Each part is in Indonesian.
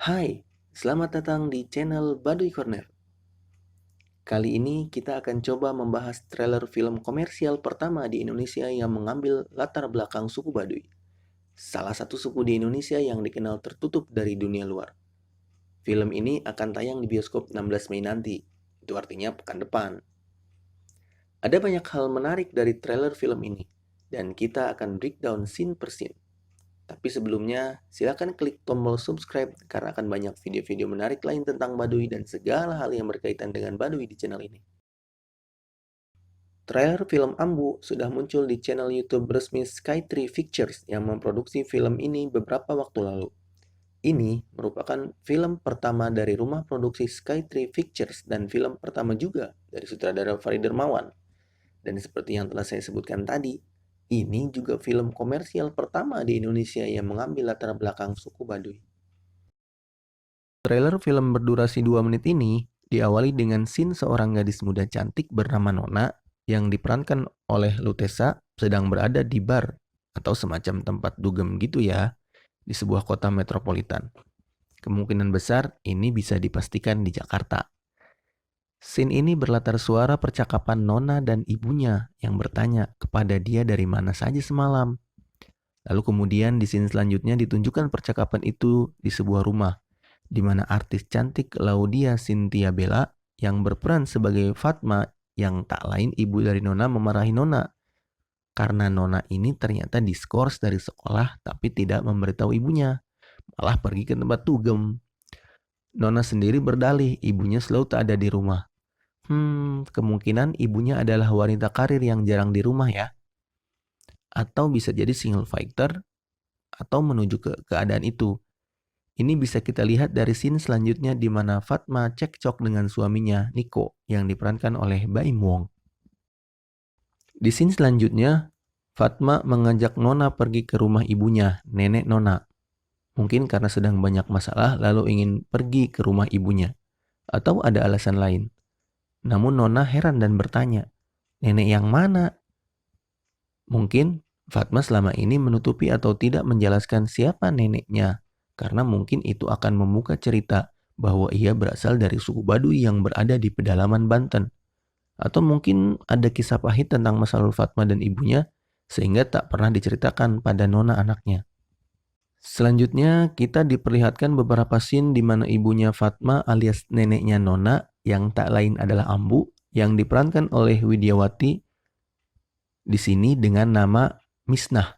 Hai, selamat datang di channel Baduy Corner. Kali ini kita akan coba membahas trailer film komersial pertama di Indonesia yang mengambil latar belakang suku Baduy. Salah satu suku di Indonesia yang dikenal tertutup dari dunia luar. Film ini akan tayang di bioskop 16 Mei nanti. Itu artinya pekan depan. Ada banyak hal menarik dari trailer film ini, dan kita akan breakdown scene per scene. Tapi sebelumnya, silakan klik tombol subscribe karena akan banyak video-video menarik lain tentang Baduy dan segala hal yang berkaitan dengan Baduy di channel ini. Trailer film Ambu sudah muncul di channel YouTube resmi Skytree Pictures yang memproduksi film ini beberapa waktu lalu. Ini merupakan film pertama dari rumah produksi Skytree Pictures dan film pertama juga dari sutradara Farid Dermawan. Dan seperti yang telah saya sebutkan tadi, ini juga film komersial pertama di Indonesia yang mengambil latar belakang suku Baduy. Trailer film berdurasi 2 menit ini diawali dengan scene seorang gadis muda cantik bernama Nona yang diperankan oleh Lutesa sedang berada di bar atau semacam tempat dugem gitu ya di sebuah kota metropolitan. Kemungkinan besar ini bisa dipastikan di Jakarta. Scene ini berlatar suara percakapan Nona dan ibunya yang bertanya kepada dia dari mana saja semalam. Lalu kemudian di scene selanjutnya ditunjukkan percakapan itu di sebuah rumah, di mana artis cantik Laudia Cynthia Bella yang berperan sebagai Fatma yang tak lain ibu dari Nona memarahi Nona. Karena Nona ini ternyata diskors dari sekolah tapi tidak memberitahu ibunya, malah pergi ke tempat dugem. Nona sendiri berdalih ibunya selalu tak ada di rumah. Kemungkinan ibunya adalah wanita karir yang jarang di rumah ya. Atau bisa jadi single fighter atau menuju ke keadaan itu. Ini bisa kita lihat dari scene selanjutnya di mana Fatma cekcok dengan suaminya, Niko, yang diperankan oleh Baim Wong. Di scene selanjutnya, Fatma mengajak Nona pergi ke rumah ibunya, nenek Nona. Mungkin karena sedang banyak masalah lalu ingin pergi ke rumah ibunya. Atau ada alasan lain. Namun Nona heran dan bertanya, nenek yang mana? Mungkin Fatma selama ini menutupi atau tidak menjelaskan siapa neneknya. Karena mungkin itu akan membuka cerita bahwa ia berasal dari suku Baduy yang berada di pedalaman Banten. Atau mungkin ada kisah pahit tentang masa lalu Fatma dan ibunya sehingga tak pernah diceritakan pada Nona anaknya. Selanjutnya kita diperlihatkan beberapa scene di mana ibunya Fatma alias neneknya Nona yang tak lain adalah Ambu yang diperankan oleh Widyawati di sini dengan nama Misnah.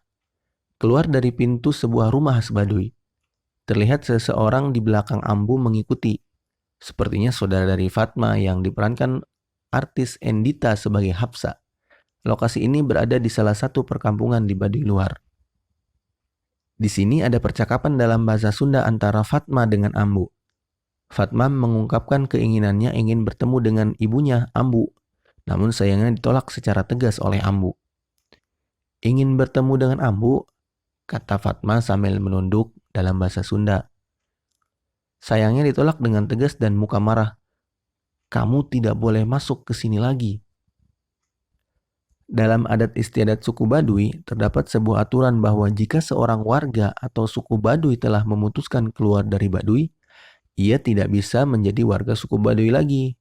Keluar dari pintu sebuah rumah khas Baduy. Terlihat seseorang di belakang Ambu mengikuti. Sepertinya saudara dari Fatma yang diperankan artis Endita sebagai Hapsa. Lokasi ini berada di salah satu perkampungan di Baduy Luar. Di sini ada percakapan dalam bahasa Sunda antara Fatma dengan Ambu. Fatma mengungkapkan keinginannya ingin bertemu dengan ibunya, Ambu. Namun sayangnya ditolak secara tegas oleh Ambu. Ingin bertemu dengan Ambu, kata Fatma sambil menunduk dalam bahasa Sunda. Sayangnya ditolak dengan tegas dan muka marah. Kamu tidak boleh masuk ke sini lagi. Dalam adat istiadat suku Baduy, terdapat sebuah aturan bahwa jika seorang warga atau suku Baduy telah memutuskan keluar dari Baduy, ia tidak bisa menjadi warga suku Baduy lagi.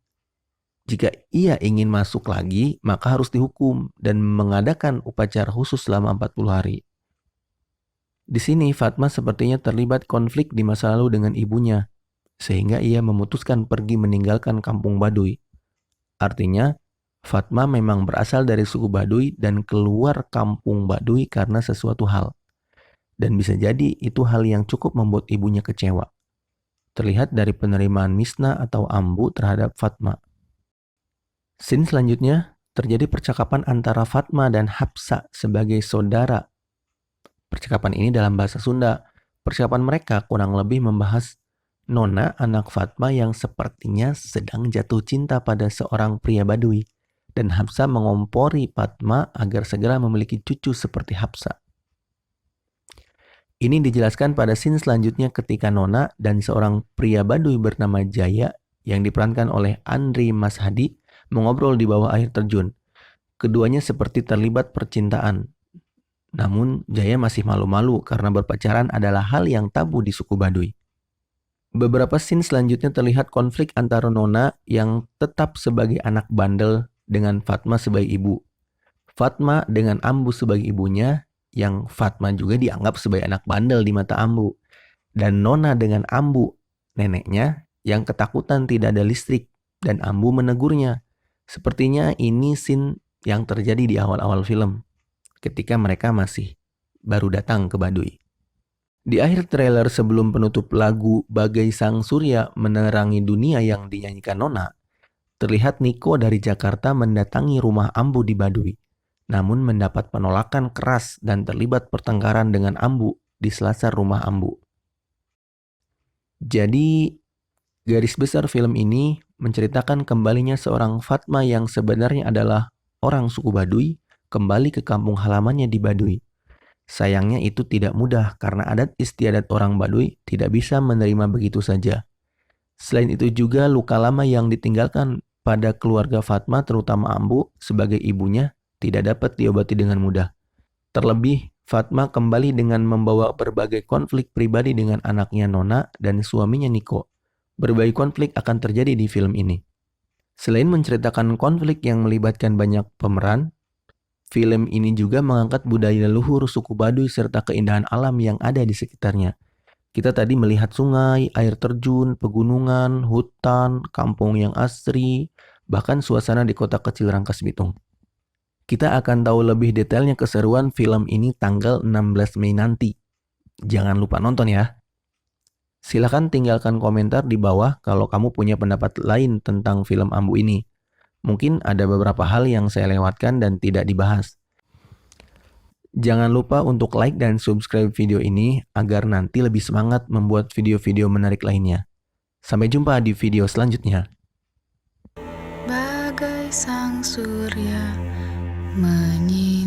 Jika ia ingin masuk lagi, maka harus dihukum dan mengadakan upacara khusus selama 40 hari. Di sini Fatma sepertinya terlibat konflik di masa lalu dengan ibunya, sehingga ia memutuskan pergi meninggalkan kampung Baduy. Artinya, Fatma memang berasal dari suku Baduy dan keluar kampung Baduy karena sesuatu hal. Dan bisa jadi itu hal yang cukup membuat ibunya kecewa. Terlihat dari penerimaan Misna atau Ambu terhadap Fatma. Scene selanjutnya, terjadi percakapan antara Fatma dan Hapsa sebagai saudara. Percakapan ini dalam bahasa Sunda. Percakapan mereka kurang lebih membahas Nona, anak Fatma yang sepertinya sedang jatuh cinta pada seorang pria Baduy. Dan Hapsa mengompori Fatma agar segera memiliki cucu seperti Hapsa. Ini dijelaskan pada scene selanjutnya ketika Nona dan seorang pria Baduy bernama Jaya yang diperankan oleh Andri Mas Hadi mengobrol di bawah air terjun. Keduanya seperti terlibat percintaan. Namun Jaya masih malu-malu karena berpacaran adalah hal yang tabu di suku Baduy. Beberapa scene selanjutnya terlihat konflik antara Nona yang tetap sebagai anak bandel dengan Fatma sebagai ibu. Fatma dengan Ambu sebagai ibunya, yang Fatma juga dianggap sebagai anak bandel di mata Ambu. Dan Nona dengan Ambu, neneknya, yang ketakutan tidak ada listrik dan Ambu menegurnya. Sepertinya ini scene yang terjadi di awal-awal film, ketika mereka masih baru datang ke Baduy. Di akhir trailer sebelum penutup lagu Bagai Sang Surya Menerangi Dunia yang dinyanyikan Nona, terlihat Niko dari Jakarta mendatangi rumah Ambu di Baduy, namun mendapat penolakan keras dan terlibat pertengkaran dengan Ambu di selasar rumah Ambu. Jadi, garis besar film ini menceritakan kembalinya seorang Fatma yang sebenarnya adalah orang suku Baduy kembali ke kampung halamannya di Baduy. Sayangnya itu tidak mudah karena adat istiadat orang Baduy tidak bisa menerima begitu saja. Selain itu juga luka lama yang ditinggalkan pada keluarga Fatma terutama Ambu sebagai ibunya tidak dapat diobati dengan mudah. Terlebih, Fatma kembali dengan membawa berbagai konflik pribadi dengan anaknya Nona dan suaminya Niko. Berbagai konflik akan terjadi di film ini. Selain menceritakan konflik yang melibatkan banyak pemeran, film ini juga mengangkat budaya leluhur suku Baduy serta keindahan alam yang ada di sekitarnya. Kita tadi melihat sungai, air terjun, pegunungan, hutan, kampung yang asri, bahkan suasana di kota kecil Rangkas Bitung. Kita akan tahu lebih detailnya keseruan film ini tanggal 16 Mei nanti. Jangan lupa nonton ya. Silahkan tinggalkan komentar di bawah kalau kamu punya pendapat lain tentang film Ambu ini. Mungkin ada beberapa hal yang saya lewatkan dan tidak dibahas. Jangan lupa untuk like dan subscribe video ini agar nanti lebih semangat membuat video-video menarik lainnya. Sampai jumpa di video selanjutnya. Bagai sang surya menyinari